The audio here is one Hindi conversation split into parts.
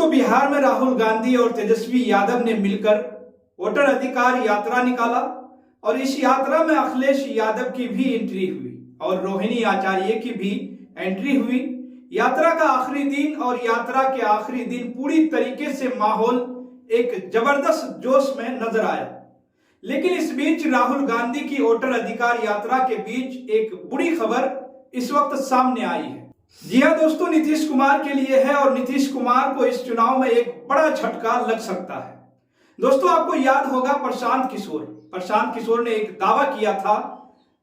दोस्तों, बिहार में राहुल गांधी और तेजस्वी यादव ने मिलकर वोटर अधिकार यात्रा निकाला और इस यात्रा में अखिलेश यादव की भी एंट्री हुई और रोहिणी आचार्य की भी एंट्री हुई। यात्रा का आखिरी दिन और यात्रा के आखिरी दिन पूरी तरीके से माहौल एक जबरदस्त जोश में नजर आया। लेकिन इस बीच राहुल गांधी की वोटर अधिकार यात्रा के बीच एक बुरी खबर इस वक्त सामने आई है। जी हाँ दोस्तों, नीतीश कुमार के लिए है और नीतीश कुमार को इस चुनाव में एक बड़ा झटका लग सकता है। दोस्तों, आपको याद होगा प्रशांत किशोर ने एक दावा किया था।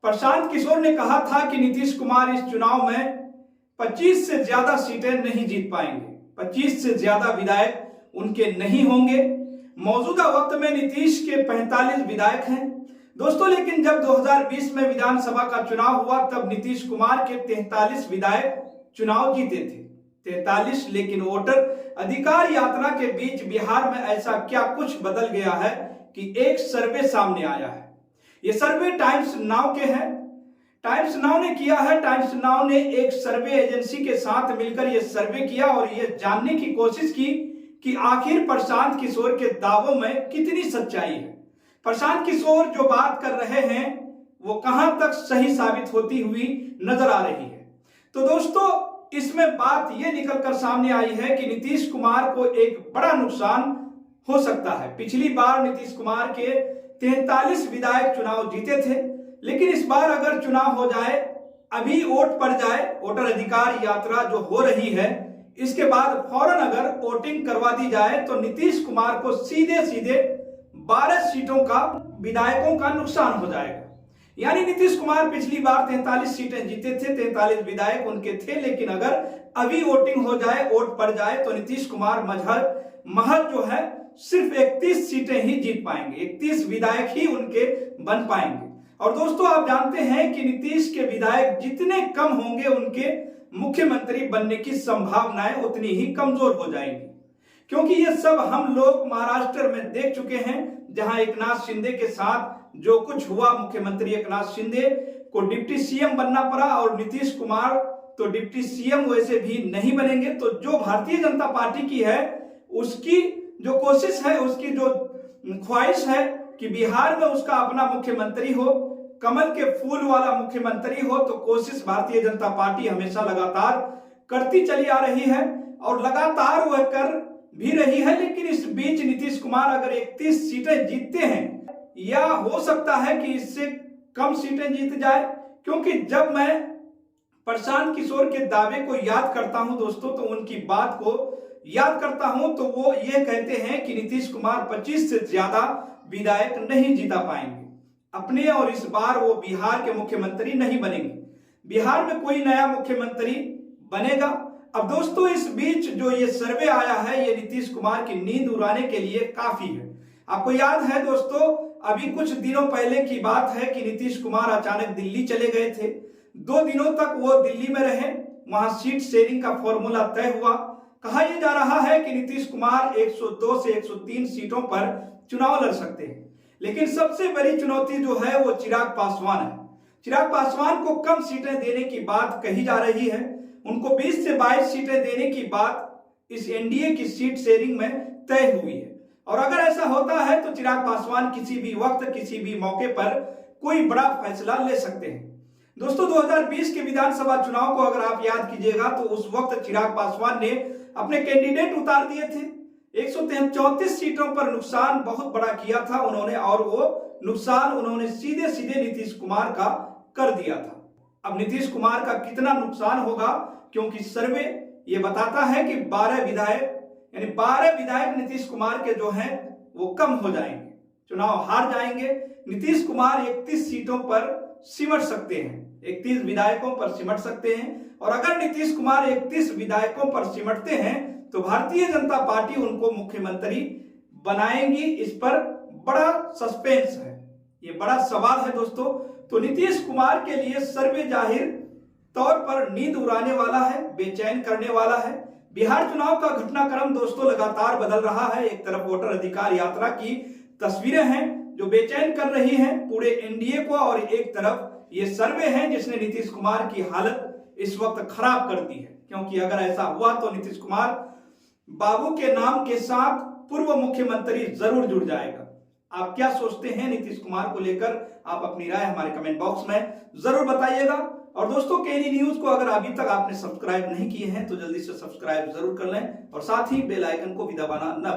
प्रशांत किशोर ने कहा था कि नीतीश कुमार इस चुनाव में 25 से ज्यादा सीटें नहीं जीत पाएंगे, 25 से ज्यादा विधायक उनके नहीं होंगे। मौजूदा वक्त में नीतीश के 45 विधायक हैं दोस्तों, लेकिन जब 2020 में विधानसभा का चुनाव हुआ तब नीतीश कुमार के 43 विधायक चुनाव जीते थे, 43। लेकिन वोटर अधिकार यात्रा के बीच बिहार में ऐसा क्या कुछ बदल गया है कि एक सर्वे सामने आया है। यह सर्वे टाइम्स नाउ के है, टाइम्स नाउ ने किया है। टाइम्स नाउ ने एक सर्वे एजेंसी के साथ मिलकर यह सर्वे किया और यह जानने की कोशिश की कि आखिर प्रशांत किशोर के दावों में कितनी सच्चाई है। प्रशांत किशोर जो बात कर रहे हैं वो कहां तक सही साबित होती हुई नजर आ रही है। तो दोस्तों, इसमें बात यह निकलकर सामने आई है कि नीतीश कुमार को एक बड़ा नुकसान हो सकता है। पिछली बार नीतीश कुमार के 43 विधायक चुनाव जीते थे, लेकिन इस बार अगर चुनाव हो जाए, अभी वोट पड़ जाए, वोटर अधिकार यात्रा जो हो रही है इसके बाद फौरन अगर वोटिंग करवा दी जाए तो नीतीश कुमार को सीधे सीधे 12 सीटों का विधायकों का नुकसान हो जाएगा। यानी नीतीश कुमार पिछली बार 43 सीटें जीते थे, 43 विधायक उनके थे, लेकिन अगर अभी वोटिंग हो जाए, वोट पड़ जाए तो नीतीश कुमार महज जो है सिर्फ 31 सीटें ही जीत पाएंगे, 31 विधायक ही उनके बन पाएंगे। और दोस्तों, आप जानते हैं कि नीतीश के विधायक जितने कम होंगे उनके मुख्यमंत्री बनने की संभावनाएं उतनी ही कमजोर हो जाएंगी, क्योंकि ये सब हम लोग महाराष्ट्र में देख चुके हैं, जहां एकनाथ शिंदे के साथ जो कुछ हुआ। मुख्यमंत्री एकनाथ शिंदे को डिप्टी सीएम बनना पड़ा और नीतीश कुमार तो डिप्टी सीएम वैसे भी नहीं बनेंगे। तो जो भारतीय जनता पार्टी की है, उसकी जो कोशिश है, उसकी जो ख्वाहिश है कि बिहार में उसका अपना मुख्यमंत्री हो, कमल के फूल वाला मुख्यमंत्री हो, तो कोशिश भारतीय जनता पार्टी हमेशा लगातार करती चली आ रही है और लगातार वह कर भी रही है। लेकिन इस बीच नीतीश कुमार अगर 31 सीटें जीतते हैं, या हो सकता है कि इससे कम सीटें जीत जाए, क्योंकि जब मैं प्रशांत किशोर के दावे को याद करता हूं दोस्तों, तो उनकी बात को याद करता हूं तो वो ये कहते हैं कि नीतीश कुमार 25 से ज्यादा विधायक नहीं जीता पाएंगे अपने, और इस बार वो बिहार के मुख्यमंत्री नहीं बनेंगे, बिहार में कोई नया मुख्यमंत्री बनेगा। अब दोस्तों, इस बीच जो ये सर्वे आया है, ये नीतीश कुमार की नींद उड़ाने के लिए काफी है। आपको याद है दोस्तों, अभी कुछ दिनों पहले की बात है कि नीतीश कुमार अचानक दिल्ली चले गए थे। 2 दिनों तक वो दिल्ली में रहे, वहां सीट शेयरिंग का फॉर्मूला तय हुआ। कहा यह जा रहा है कि नीतीश कुमार 102 से 103 सीटों पर चुनाव लड़ सकते हैं, लेकिन सबसे बड़ी चुनौती जो है वो चिराग पासवान है। चिराग पासवान को कम सीटें देने की बात कही जा रही है, उनको 20 से 22 सीटें देने की बात इस एनडीए की सीट शेयरिंग में तय हुई है। और अगर ऐसा होता है तो चिराग पासवान किसी भी वक्त, किसी भी मौके पर कोई बड़ा फैसला ले सकते हैं। दोस्तों, 2020 के विधानसभा चुनाव को अगर आप याद कीजिएगा तो उस वक्त चिराग पासवान ने अपने कैंडिडेट उतार दिए थे। 134 सीटों पर नुकसान बहुत बड़ा किया था उन्होंने, और वो नुकसान उन्होंने सीधे सीधे नीतीश कुमार का कर दिया था। अब नीतीश कुमार का कितना नुकसान होगा, क्योंकि सर्वे ये बताता है कि 12 विधायक यानी 12 विधायक नीतीश कुमार के जो हैं वो कम हो जाएंगे, चुनाव हार जाएंगे। नीतीश कुमार 31 सीटों पर सिमट सकते हैं, 31 विधायकों पर सिमट सकते हैं। और अगर नीतीश कुमार 31 विधायकों पर सिमटते हैं तो भारतीय जनता पार्टी उनको मुख्यमंत्री बनाएंगी। इस पर बड़ा सस्पेंस है, ये बड़ा सवाल है दोस्तों। तो नीतीश कुमार के लिए सर्वे जाहिर तौर पर नींद उड़ाने वाला है, बेचैन करने वाला है। बिहार चुनाव का घटनाक्रम दोस्तों लगातार बदल रहा है। एक तरफ वोटर अधिकार यात्रा की तस्वीरें हैं जो बेचैन कर रही हैं पूरे एनडीए को, और एक तरफ ये सर्वे है जिसने नीतीश कुमार की हालत इस वक्त खराब कर दी है। क्योंकि अगर ऐसा हुआ तो नीतीश कुमार बाबू के नाम के साथ पूर्व मुख्यमंत्री जरूर जुड़ जाएगा। आप क्या सोचते हैं नीतीश कुमार को लेकर? आप अपनी राय हमारे कमेंट बॉक्स में जरूर बताइएगा। और दोस्तों, केनी न्यूज को अगर अभी तक आपने सब्सक्राइब नहीं किए हैं तो जल्दी से सब्सक्राइब जरूर कर लें और साथ ही बेल आइकन को भी दबाना न